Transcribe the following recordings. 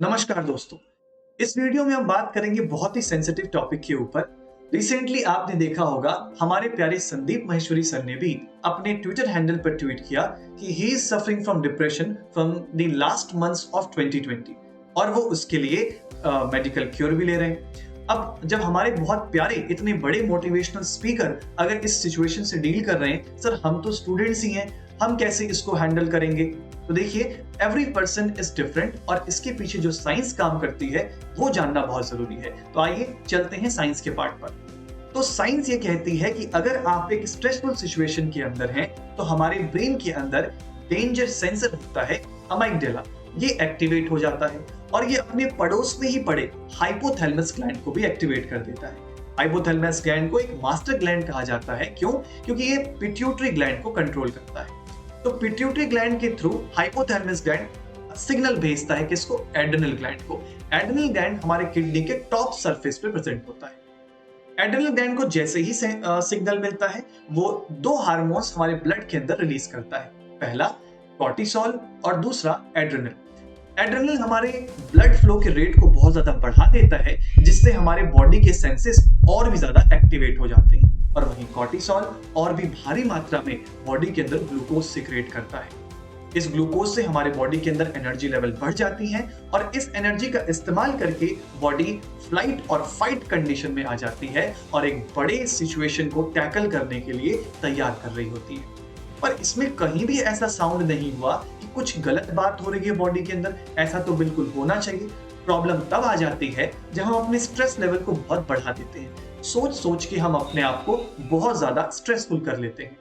नमस्कार दोस्तों। इस वीडियो में हम बात करेंगे बहुत ही सेंसिटिव टॉपिक के ऊपर। रिसेंटली आपने देखा होगा हमारे प्यारे संदीप माहेश्वरी सर ने भी अपने ट्विटर हैंडल पर ट्वीट किया कि he is suffering from depression from the last months of 2020 और वो उसके लिए मेडिकल क्योर भी ले रहे हैं। अब जब हमारे बहुत प्यारे इतने बड़े मोटिवेशनल स्पीकर अगर इस सिचुएशन से डील कर रहे हैं, सर हम तो स्टूडेंट्स ही हैं, हम कैसे इसको हैंडल करेंगे? तो देखिए, एवरी पर्सन इज डिफरेंट और इसके पीछे जो साइंस काम करती है वो जानना बहुत जरूरी है। तो आइए चलते हैं साइंस के पार्ट पर। तो साइंस ये कहती है कि अगर आप एक स्ट्रेसफुल सिचुएशन के अंदर हैं तो हमारे ब्रेन के अंदर डेंजर सेंसर होता है अमाइगडाला, ये एक्टिवेट हो जाता है और ये अपने पड़ोस में ही पड़े हाइपोथैलेमस ग्लैंड को भी एक्टिवेट कर देता है। हाइपोथैलेमस ग्लैंड को एक मास्टर ग्लैंड कहा जाता है। क्यों? क्योंकि ये पिट्यूटरी ग्लैंड को कंट्रोल करता है। तो पिट्यूटरी ग्लैंड के थ्रू हाइपोथैलेमस ग्लैंड सिग्नल भेजता है किसको? एड्रेनल ग्लैंड को। एड्रेनल ग्लैंड हमारे किडनी के टॉप सरफेस पे प्रेजेंट होता है। एड्रेनल ग्लैंड को जैसे ही सिग्नल मिलता है वो दो हार्मोन्स हमारे ब्लड के अंदर रिलीज करता है, पहला कॉर्टिसोल और दूसरा एड्रेनल। एड्रेनल हमारे ब्लड फ्लो के रेट को बहुत ज्यादा बढ़ा देता है जिससे हमारे बॉडी के सेंसेस और भी ज्यादा एक्टिवेट हो जाते हैं और वहीं कॉर्टिसोल और भी भारी मात्रा में बॉडी के अंदर ग्लूकोज सिक्रेट करता है। इस ग्लूकोज से हमारे बॉडी के अंदर एनर्जी लेवल बढ़ जाती है और इस एनर्जी का इस्तेमाल करके बॉडी फ्लाइट और फाइट कंडीशन में आ जाती है और एक बड़े सिचुएशन को टैकल करने के लिए तैयार कर रही होती है। पर इसमें कहीं भी ऐसा साउंड नहीं हुआ कि कुछ गलत बात हो रही है बॉडी के अंदर। ऐसा तो बिल्कुल होना चाहिए। प्रॉब्लम तब आ जाती है जब हम अपने स्ट्रेस लेवल को बहुत बढ़ा देते हैं, सोच सोच के हम अपने आप को बहुत ज्यादा स्ट्रेसफुल कर लेते हैं।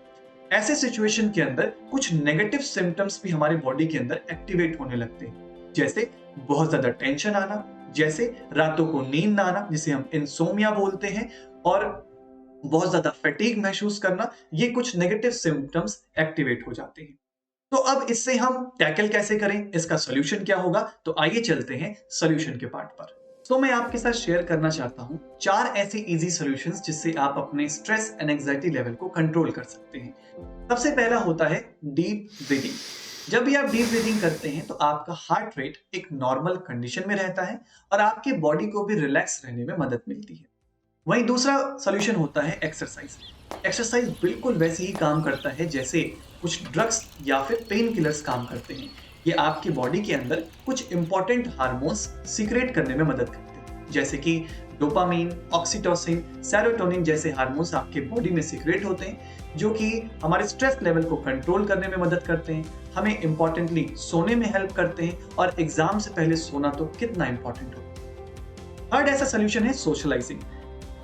ऐसे सिचुएशन के अंदर कुछ नेगेटिव सिम्टम्स भी हमारे बॉडी के अंदर एक्टिवेट होने लगते हैं, जैसे बहुत ज्यादा टेंशन आना, जैसे रातों को नींद ना आना जिसे हम इंसोमिया बोलते हैं, और बहुत ज्यादा फैटीग महसूस करना। ये कुछ नेगेटिव सिम्टम्स एक्टिवेट हो जाते हैं। तो अब इससे हम टैकल कैसे करें, इसका सॉल्यूशन क्या होगा? तो आइए चलते हैं सॉल्यूशन के पार्ट पर। तो मैं आपके साथ शेयर करना चाहता हूं 4 ऐसे इजी सॉल्यूशंस जिससे आप अपने स्ट्रेस एंड एंजाइटी लेवल को कंट्रोल कर सकते हैं। सबसे पहला होता है डीप ब्रीदिंग। जब भी आप डीप ब्रीदिंग करते हैं तो आपका हार्ट रेट एक नॉर्मल कंडीशन में रहता है और आपके बॉडी को भी रिलैक्स रहने में मदद मिलती है। वहीं दूसरा सॉल्यूशन होता है एक्सरसाइज। एक्सरसाइज बिल्कुल वैसे ही काम करता है जैसे कुछ ड्रग्स या फिर पेन किलर्स काम करते हैं। ये आपकी बॉडी के अंदर कुछ इंपॉर्टेंट हार्मोन्स सीक्रेट करने में मदद करते हैं, जैसे कि डोपामीन, ऑक्सीटोसिन, सेरोटोनिन जैसे हार्मोन्स आपके बॉडी में सीक्रेट होते हैं जो कि हमारे स्ट्रेस लेवल को कंट्रोल करने में मदद करते हैं, हमें इंपॉर्टेंटली सोने में हेल्प करते हैं और एग्जाम से पहले सोना तो कितना इंपॉर्टेंट होता है। थर्ड ऐसा सोल्यूशन है सोशलाइजिंग।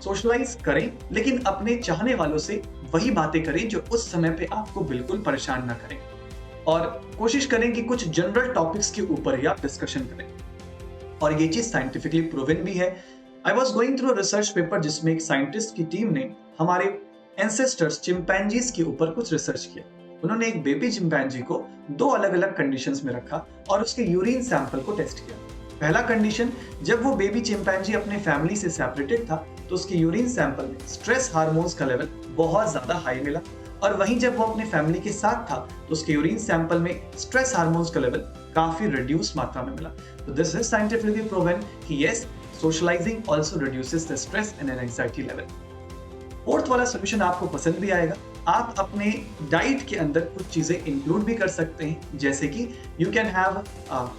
सोशलाइज करें लेकिन अपने चाहने वालों से वही बातें करें जो उस समय पे आपको बिल्कुल परेशान ना करें, और कोशिश करें कि कुछ जनरल टॉपिक्स के ऊपर ही आप डिस्कशन करें। और ये चीज साइंटिफिकली प्रूवन भी है। I was going through research paper जिसमें एक साइंटिस्ट की टीम ने हमारे एंसेस्टर्स चिंपैंजीज के ऊपर कुछ रिसर्च किया। उन्होंने एक बेबी चिंपैंजी को 2 अलग अलग कंडीशंस में रखा और उसके यूरिन सैंपल को टेस्ट किया। पहला कंडीशन, जब वो बेबी चिंपैंजी अपने फैमिली से सेपरेटेड था तो उसके यूरिन सैंपल में स्ट्रेस हार्मोन्स का लेवल बहुत ज्यादा हाई मिला, और वहीं जब वो अपने फैमिली के साथ था तो उसके यूरिन सैंपल में स्ट्रेस हार्मोन्स का लेवल काफी रिड्यूस मात्रा में मिला। तो दिस इज साइंटिफिकली प्रूवन कि yes, socialising also reduces the stress and anxiety level. Fourth वाला सॉल्यूशन आपको पसंद भी आएगा। आप अपने डाइट के अंदर कुछ चीजें इंक्लूड भी कर सकते हैं, जैसे कि यू कैन हैव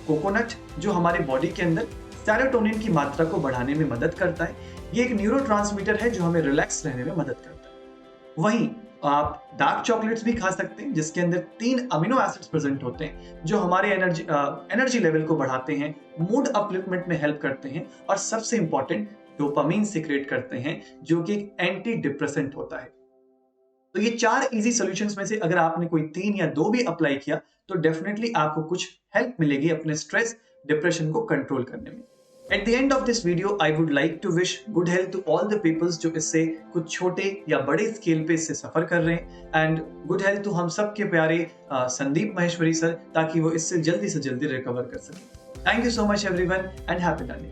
कोकोनट जो हमारे बॉडी के अंदर सेरोटोनिन की मात्रा को बढ़ाने में मदद करता है। ये एक न्यूरोट्रांसमीटर है जो हमें रिलैक्स रहने में मदद करता है। वहीं आप डार्क चॉकलेट्स भी खा सकते हैं जिसके अंदर 3 अमीनो एसिड्स प्रेजेंट होते हैं जो हमारे एनर्जी लेवल को बढ़ाते हैं, मूड अपलिफ्टमेंट में हेल्प करते हैं और सबसे इंपॉर्टेंट डोपामीन सीक्रेट करते हैं जो कि एक एंटी डिप्रेसेंट होता है। तो ये 4 इजी सॉल्यूशंस में से अगर आपने कोई 3 या 2 भी अप्लाई किया तो डेफिनेटली आपको कुछ हेल्प मिलेगी अपने स्ट्रेस डिप्रेशन को कंट्रोल करने में। At the end of this video I would like to wish good health to all the peoples जो इससे कुछ छोटे या बड़े स्केल पे इससे सफर कर रहे हैं, एंड गुड हेल्थ टू हम सब के प्यारे संदीप माहेश्वरी सर, ताकि वो इससे जल्दी से जल्दी रिकवर कर सके। Thank you so much everyone and happy learning.